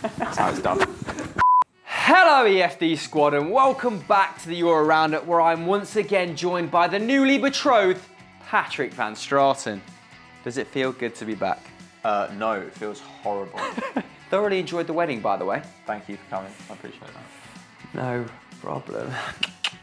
That's how it's done. Hello EFD squad and welcome back to the Euro Roundup, where I'm once again joined by the newly betrothed Patrick van Straten. Does it feel good to be back? No, it feels horrible. Thoroughly enjoyed the wedding, by the way. Thank you for coming. I appreciate that. No problem.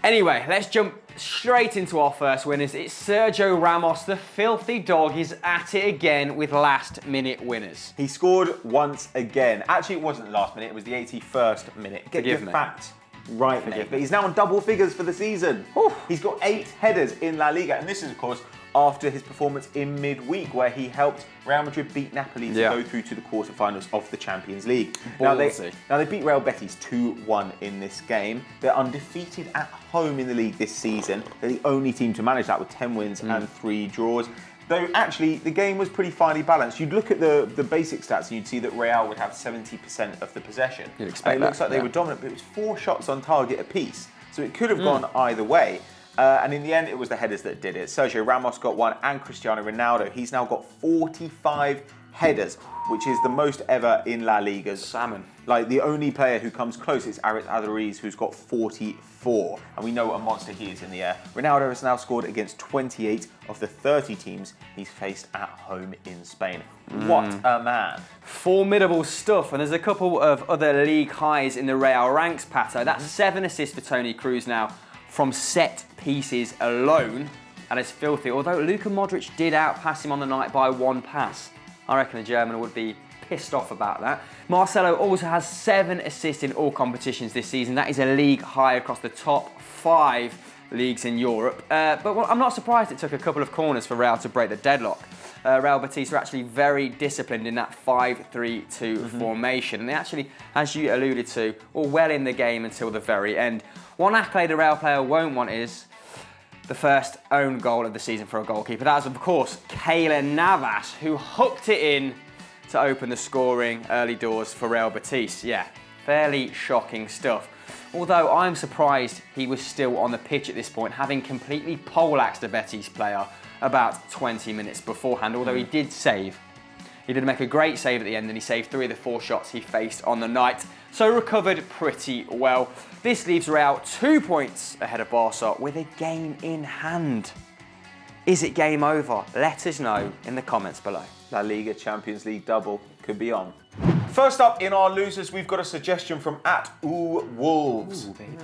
Anyway, let's jump straight into our first winners. It's Sergio Ramos, the filthy dog, is at it again with last-minute winners. He scored once again. Actually, it wasn't last minute, it was the 81st minute. Get your facts right, mate. But he's now on double figures for the season. Oof. He's got 8 headers in La Liga, and this is, of course, after his performance in midweek, where he helped Real Madrid beat Napoli to go through to the quarterfinals of the Champions League. Now they beat Real Betis 2-1 in this game. They're undefeated at home in the league this season. They're the only team to manage that with 10 wins and 3 draws. Though actually, the game was pretty finely balanced. You'd look at the basic stats and you'd see that Real would have 70% of the possession. You'd expect and it looks like they were dominant, but it was 4 shots on target apiece. So it could have gone either way. And in the end, it was the headers that did it. Sergio Ramos got 1 and Cristiano Ronaldo. He's now got 45 headers, which is the most ever in La Liga's. Salmon. Like, the only player who comes close is Aritz Aduriz, who's got 44. And we know what a monster he is in the air. Ronaldo has now scored against 28 of the 30 teams he's faced at home in Spain. What a man. Formidable stuff. And there's a couple of other league highs in the Real ranks, Pato. That's 7 assists for Toni Kroos now from set pieces alone. And it's filthy. Although Luka Modric did outpass him on the night by 1 pass. I reckon the German would be pissed off about that. Marcelo also has 7 assists in all competitions this season. That is a league high across the top 5 leagues in Europe. But I'm not surprised it took a couple of corners for Real to break the deadlock. Real Betis are actually very disciplined in that 5-3-2 formation. And they actually, as you alluded to, were well in the game until the very end. One accolade a Real player won't want is the first own goal of the season for a goalkeeper. That was, of course, Keylor Navas, who hooked it in to open the scoring early doors for Real Betis. Yeah, fairly shocking stuff. Although I'm surprised he was still on the pitch at this point, having completely poleaxed a Betis player about 20 minutes beforehand, although he did save. He did make a great save at the end, and he saved 3 of the 4 shots he faced on the night. So recovered pretty well. This leaves Real 2 points ahead of Barca with a game in hand. Is it game over? Let us know in the comments below. La Liga Champions League double could be on. First up in our losers, we've got a suggestion from @Wolves. Ooh, baby.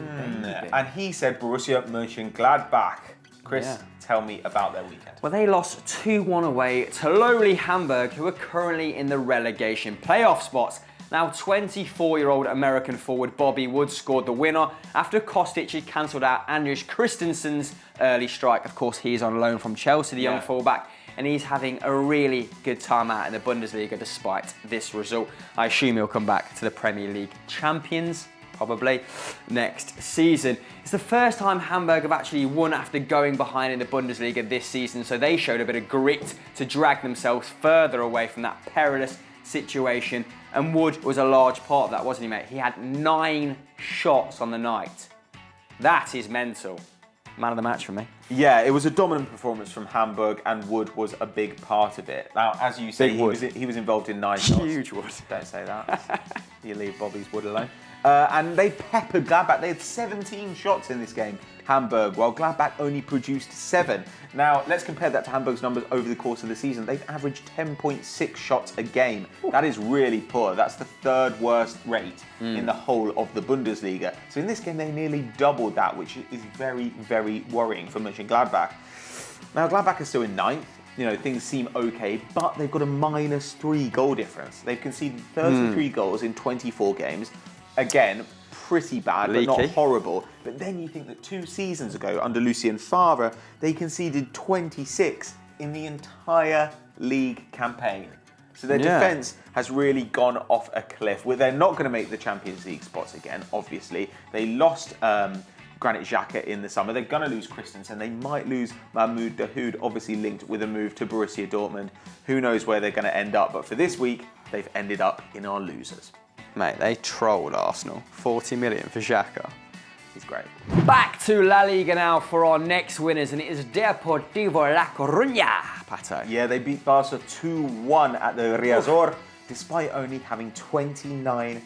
And he said Borussia Mönchengladbach. Chris, tell me about their weekend. Well, they lost 2-1 away to lowly Hamburg, who are currently in the relegation playoff spots. Now, 24-year-old American forward Bobby Wood scored the winner after Kostic had cancelled out Anders Christensen's early strike. Of course, he is on loan from Chelsea, the young fullback, and he's having a really good time out in the Bundesliga despite this result. I assume he'll come back to the Premier League champions, probably, next season. It's the first time Hamburg have actually won after going behind in the Bundesliga this season, so they showed a bit of grit to drag themselves further away from that perilous situation. And Wood was a large part of that, wasn't he, mate? He had 9 shots on the night. That is mental. Man of the match for me. Yeah, it was a dominant performance from Hamburg, and Wood was a big part of it. Now, as you say, he was involved in 9 shots. Huge Wood. Don't say that. You leave Bobby's Wood alone. And they peppered Gladbach. They had 17 shots in this game, Hamburg, while Gladbach only produced 7. Now, let's compare that to Hamburg's numbers over the course of the season. They've averaged 10.6 shots a game. That is really poor. That's the 3rd worst rate in the whole of the Bundesliga. So in this game, they nearly doubled that, which is very, very worrying for Mönchengladbach. Now, Gladbach is still in 9th. You know, things seem okay, but they've got a -3 goal difference. They've conceded 33 goals in 24 games. Again, pretty bad, but not horrible. But then you think that 2 seasons ago, under Lucien Favre, they conceded 26 in the entire league campaign. So their defence has really gone off a cliff. They're not going to make the Champions League spots again, obviously. They lost Granit Xhaka in the summer. They're going to lose Christensen. They might lose Mahmoud Dahoud, obviously linked with a move to Borussia Dortmund. Who knows where they're going to end up. But for this week, they've ended up in our losers. Mate, they trolled Arsenal. 40 million for Xhaka. He's great. Back to La Liga now for our next winners, and it is Deportivo La Coruña, Pato. Yeah, they beat Barca 2-1 at the Riazor. despite only having 29%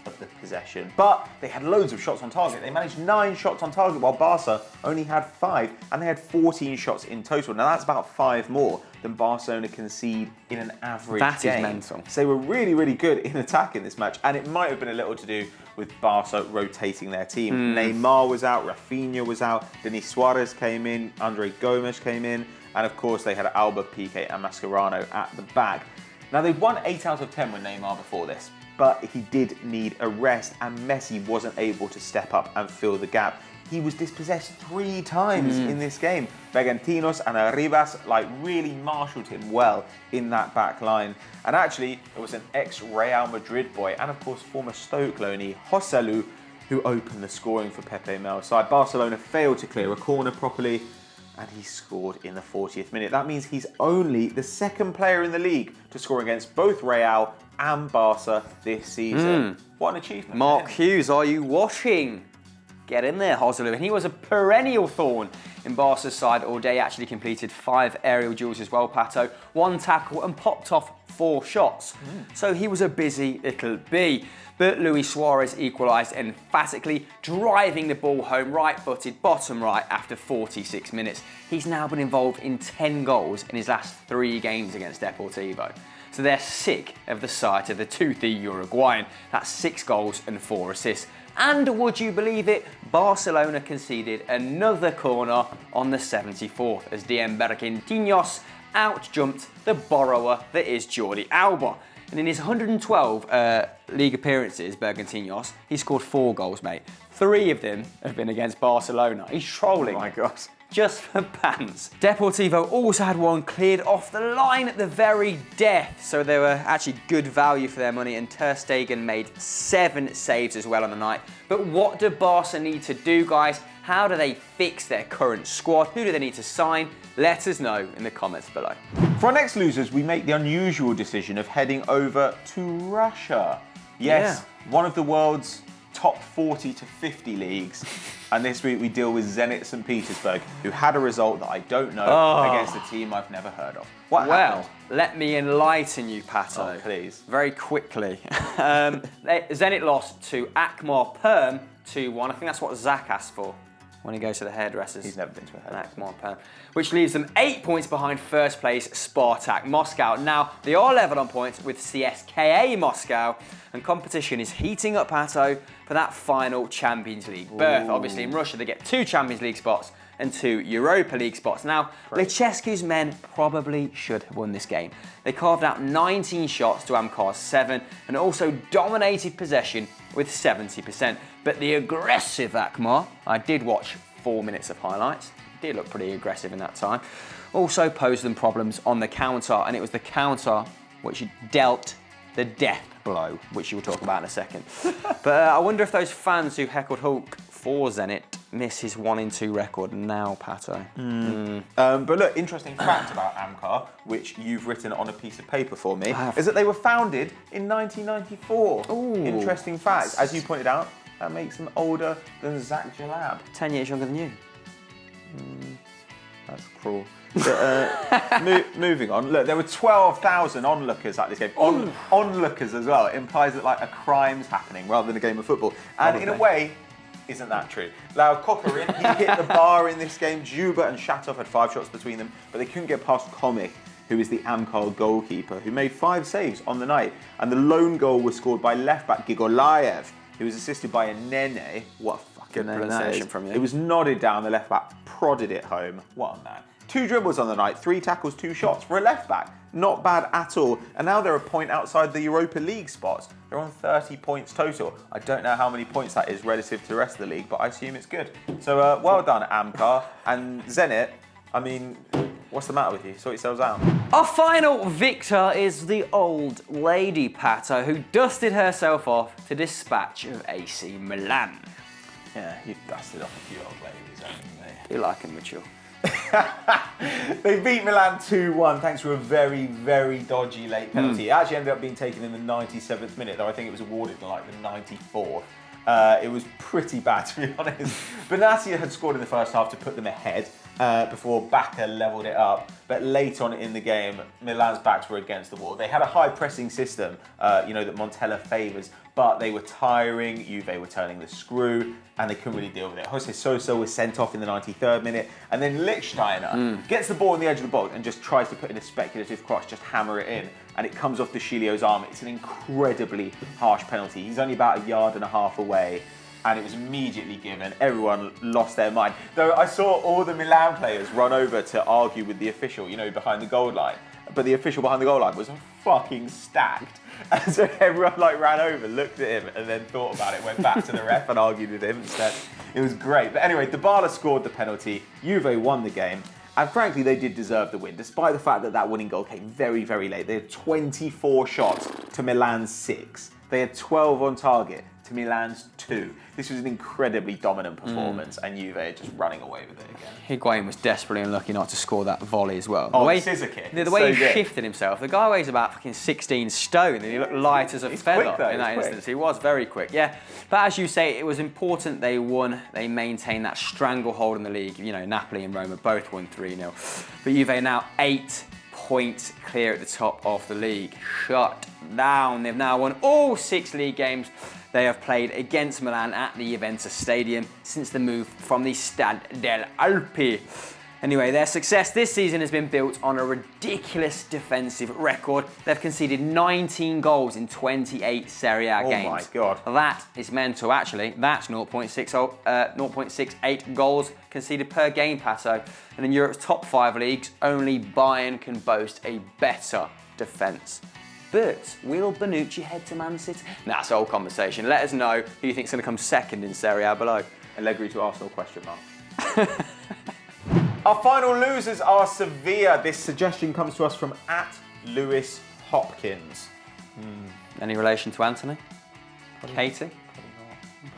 of the possession. But they had loads of shots on target. They managed 9 shots on target while Barca only had 5, and they had 14 shots in total. Now that's about 5 more than Barcelona concede in an average game. That is mental. So they were really, really good in attack in this match, and it might have been a little to do with Barca rotating their team. Neymar was out, Rafinha was out, Denis Suarez came in, Andre Gomes came in, and of course they had Alba, Piqué and Mascherano at the back. Now they'd won 8 out of 10 with Neymar before this, but he did need a rest, and Messi wasn't able to step up and fill the gap. He was dispossessed 3 times in this game. Bergantinos and Arribas really marshalled him well in that back line. And actually, it was an ex-Real Madrid boy and of course former Stoke loanee, Joselu, who opened the scoring for Pepe Mel's side. Barcelona failed to clear a corner properly, and he scored in the 40th minute. That means he's only the 2nd player in the league to score against both Real and Barca this season. What an achievement. Mark Hughes, are you watching? Get in there, Ozil. And he was a perennial thorn in Barca's side all day. Actually completed 5 aerial duels as well, Pato. 1 tackle and popped off 4 shots. So he was a busy little bee. But Luis Suarez equalised emphatically, driving the ball home right-footed, bottom right after 46 minutes. He's now been involved in 10 goals in his last 3 games against Deportivo. So they're sick of the sight of the toothy Uruguayan. That's 6 goals and 4 assists. And would you believe it, Barcelona conceded another corner on the 74th as DM Bergantinos out-jumped the borrower that is Jordi Alba. And in his 112 league appearances, Bergantinos, he scored 4 goals, mate. 3 of them have been against Barcelona. He's trolling. Oh my gosh. Just for pants. Deportivo also had 1 cleared off the line at the very death, so they were actually good value for their money, and Ter Stegen made 7 saves as well on the night. But what do Barca need to do, guys? How do they fix their current squad? Who do they need to sign? Let us know in the comments below. For our next losers, we make the unusual decision of heading over to Russia. Yes, one of the world's top 40 to 50 leagues. And this week we deal with Zenit St. Petersburg, who had a result that I don't know against a team I've never heard of. What happened? Let me enlighten you, Pato. Oh, please. Very quickly. Zenit lost to Akmar Perm 2-1. I think that's what Zach asked for when he goes to the hairdressers. He's never been to a hairdresser. Akmar Perm. Which leaves them 8 points behind first place Spartak Moscow. Now, they are level on points with CSKA Moscow, and competition is heating up, Pato, for that final Champions League berth. Obviously, in Russia, they get 2 Champions League spots and 2 Europa League spots. Now, Lechescu's men probably should have won this game. They carved out 19 shots to Amkar's 7 and also dominated possession with 70%. But the aggressive Akmar, I did watch 4 minutes of highlights, did look pretty aggressive in that time, also posed them problems on the counter, and it was the counter which dealt the death blow, which you will talk about in a second. But I wonder if those fans who heckled Hulk for Zenit miss his 1-2 record now, Pato. But look, interesting fact about Amkar, which you've written on a piece of paper for me, is that they were founded in 1994. Ooh. Interesting fact. As you pointed out, that makes them older than Zach Jalab. 10 years younger than you. That's cruel. But, moving on. Look, there were 12,000 onlookers at this game. Onlookers as well. It implies that a crime's happening rather than a game of football. And in a way, isn't that true? Now, Kokorin, he hit the bar in this game. Juba and Shatov had 5 shots between them, but they couldn't get past Komik, who is the Amkar goalkeeper, who made 5 saves on the night. And the lone goal was scored by left-back Gigolayev, who was assisted by a Nene. What a fucking name that is. From you. It was nodded down, the left-back prodded it home. What a man. 2 dribbles on the night, 3 tackles, 2 shots for a left-back. Not bad at all. And now they're a point outside the Europa League spots. They're on 30 points total. I don't know how many points that is relative to the rest of the league, but I assume it's good. So well done, Amkar. And Zenit, I mean, what's the matter with you? Sort yourselves out. Our final victor is the old lady, Pato, who dusted herself off to dispatch of AC Milan. Yeah, you've dusted off a few old ladies, haven't you? You like him, Mitchell. They beat Milan 2-1 thanks to a very, very dodgy late penalty. It actually ended up being taken in the 97th minute, though I think it was awarded in the 94th. It was pretty bad, to be honest. Benatia had scored in the first half to put them ahead, before Bacca levelled it up. But late on in the game, Milan's backs were against the wall. They had a high pressing system, that Montella favours, but they were tiring. Juve were turning the screw, and they couldn't really deal with it. Jose Sosa was sent off in the 93rd minute, and then Lichtsteiner gets the ball on the edge of the box and just tries to put in a speculative cross, just hammer it in, and it comes off De Sciglio's arm. It's an incredibly harsh penalty. He's only about a yard and a half away, and it was immediately given. Everyone lost their mind. Though I saw all the Milan players run over to argue with the official, behind the goal line. But the official behind the goal line was fucking stacked. And so everyone ran over, looked at him, and then thought about it, went back to the ref and argued with him instead. It was great. But anyway, Dybala scored the penalty. Juve won the game. And frankly, they did deserve the win, despite the fact that winning goal came very, very late. They had 24 shots to Milan's 6. They had 12 on target to Milan's 2. This was an incredibly dominant performance, and Juve are just running away with it again. Higuain was desperately unlucky not to score that volley as well. The scissor kick. The way he shifted himself, the guy weighs about fucking 16 stone, and he looked light as a feather in that instance. He was very quick, yeah. But as you say, it was important they won. They maintained that stranglehold in the league. Napoli and Roma both won 3-0. But Juve are now 8 points clear at the top of the league. Shut down. They've now won all 6 league games they have played against Milan at the Juventus Stadium since the move from the Stade del Alpi. Anyway, their success this season has been built on a ridiculous defensive record. They've conceded 19 goals in 28 Serie A games. Oh my God. That is mental, actually. That's 0.68 goals conceded per game, Pato. And in Europe's top 5 leagues, only Bayern can boast a better defence. But will Bonucci head to Man City? That's the whole conversation. Let us know who you think is going to come second in Serie A below. Allegri to Arsenal, ? Our final losers are Sevilla. This suggestion comes to us from @Lewis Hopkins. Any relation to Anthony? Katie?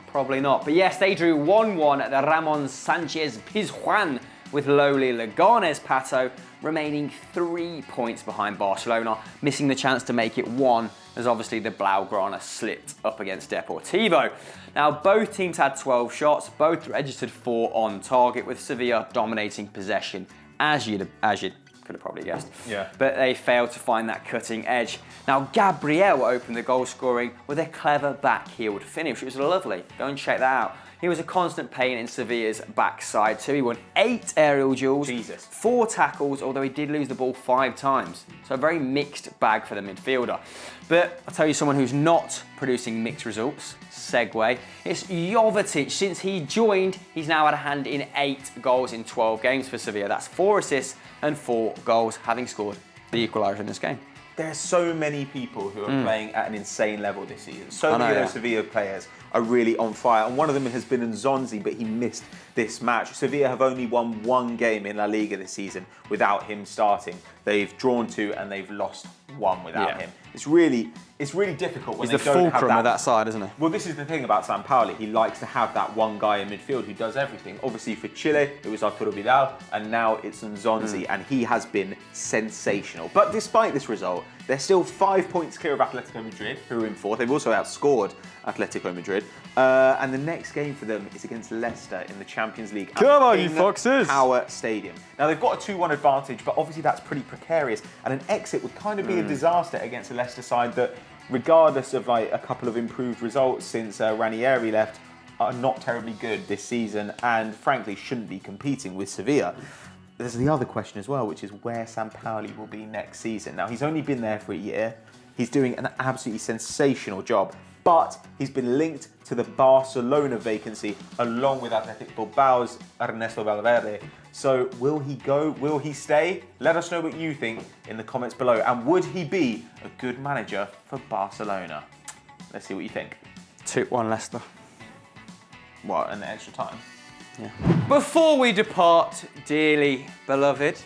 Probably not. But yes, they drew 1-1 at the Ramon Sanchez Pizjuan with lowly Leganes, Pato, remaining 3 points behind Barcelona, missing the chance to make it 1 as obviously the Blaugrana slipped up against Deportivo. Now, both teams had 12 shots, both registered 4 on target, with Sevilla dominating possession, as you'd could have probably guessed. Yeah. But they failed to find that cutting edge. Now, Gabriel opened the goal scoring with a clever back-heeled finish. It was lovely. Go and check that out. He was a constant pain in Sevilla's backside too. He won 8 aerial duels, 4 tackles, although he did lose the ball 5 times. So a very mixed bag for the midfielder. But I'll tell you someone who's not producing mixed results, segue, it's Jovetic. Since he joined, he's now had a hand in 8 goals in 12 games for Sevilla. That's 4 assists and 4 goals, having scored the equaliser in this game. There are so many people who are playing at an insane level this season. So many of those Sevilla players are really on fire. And one of them has been Nzonzi, but he missed this match. Sevilla have only won 1 game in La Liga this season without him starting. They've drawn 2 and they've lost 1 without him. It's really difficult when He's they the don't have fulcrum of that side, isn't he? Well, this is the thing about Sampaoli. He likes to have that one guy in midfield who does everything. Obviously, for Chile, it was Arturo Vidal, and now it's Nzonzi, and he has been sensational. But despite this result, they're still 5 points clear of Atletico Madrid, who are in 4th. They've also outscored Atletico Madrid. And the next game for them is against Leicester in the Champions League. Come on, you foxes! Power Stadium. Now, they've got a 2-1 advantage, but obviously that's pretty precarious. And an exit would kind of be a disaster against a Leicester side that, regardless of a couple of improved results since Ranieri left, are not terribly good this season and frankly shouldn't be competing with Sevilla. There's the other question as well, which is where Sampaoli will be next season. Now, he's only been there for a year. He's doing an absolutely sensational job, but he's been linked to the Barcelona vacancy along with Athletic Bilbao's Ernesto Valverde. So will he go? Will he stay? Let us know what you think in the comments below. And would he be a good manager for Barcelona? Let's see what you think. 2-1 Leicester. What, in the extra time? Yeah. Before we depart, dearly beloved,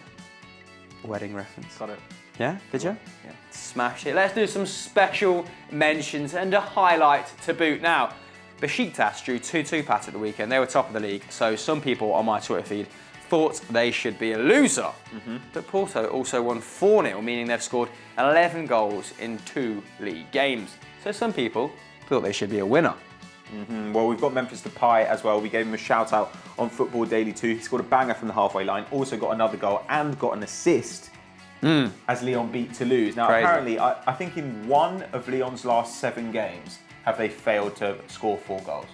wedding reference. Got it. Yeah? Did you? Yeah. Smash it. Let's do some special mentions and a highlight to boot. Now, Besiktas drew 2-2 Pat at the weekend. They were top of the league, so some people on my Twitter feed thought they should be a loser. But Porto also won 4-0, meaning they've scored 11 goals in 2 league games. So some people thought they should be a winner. Well, we've got Memphis Depay as well. We gave him a shout out on Football Daily too. He scored a banger from the halfway line, also got another goal and got an assist as Lyon beat Toulouse. Now, Crazy. apparently, I think in one of Lyon's last 7 games, have they failed to score 4 goals.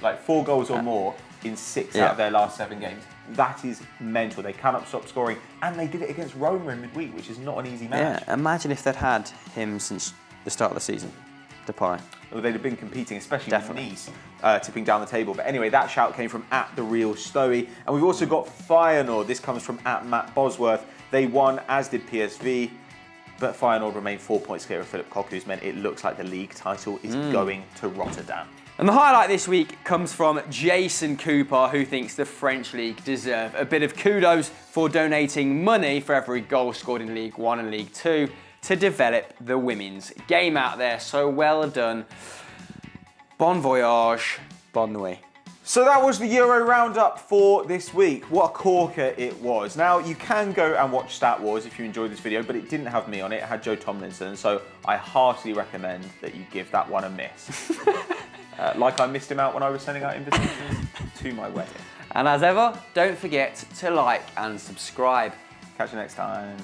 Like 4 goals or more in 6 out of their last 7 games. That is mental. They cannot stop scoring, and they did it against Roma in midweek, which is not an easy match. Yeah, imagine if they'd had him since the start of the season, Depay. Well, they'd have been competing, especially with Nice, tipping down the table. But anyway, that shout came from @TheRealStoey. And we've also got Feyenoord. This comes from @MattBosworth. They won, as did PSV. But Feyenoord remained 4 points clear of Philip Cocu's men. It looks like the league title is going to Rotterdam. And the highlight this week comes from Jason Cooper, who thinks the French league deserve a bit of kudos for donating money for every goal scored in League 1 and League 2 to develop the women's game out there. So well done. Bon voyage, bonne nuit. So that was the Euro Roundup for this week. What a corker it was. Now, you can go and watch Stat Wars if you enjoyed this video, but it didn't have me on it. It had Joe Tomlinson, so I heartily recommend that you give that one a miss. Like I missed him out when I was sending out invitations to my wedding. And as ever, don't forget to like and subscribe. Catch you next time.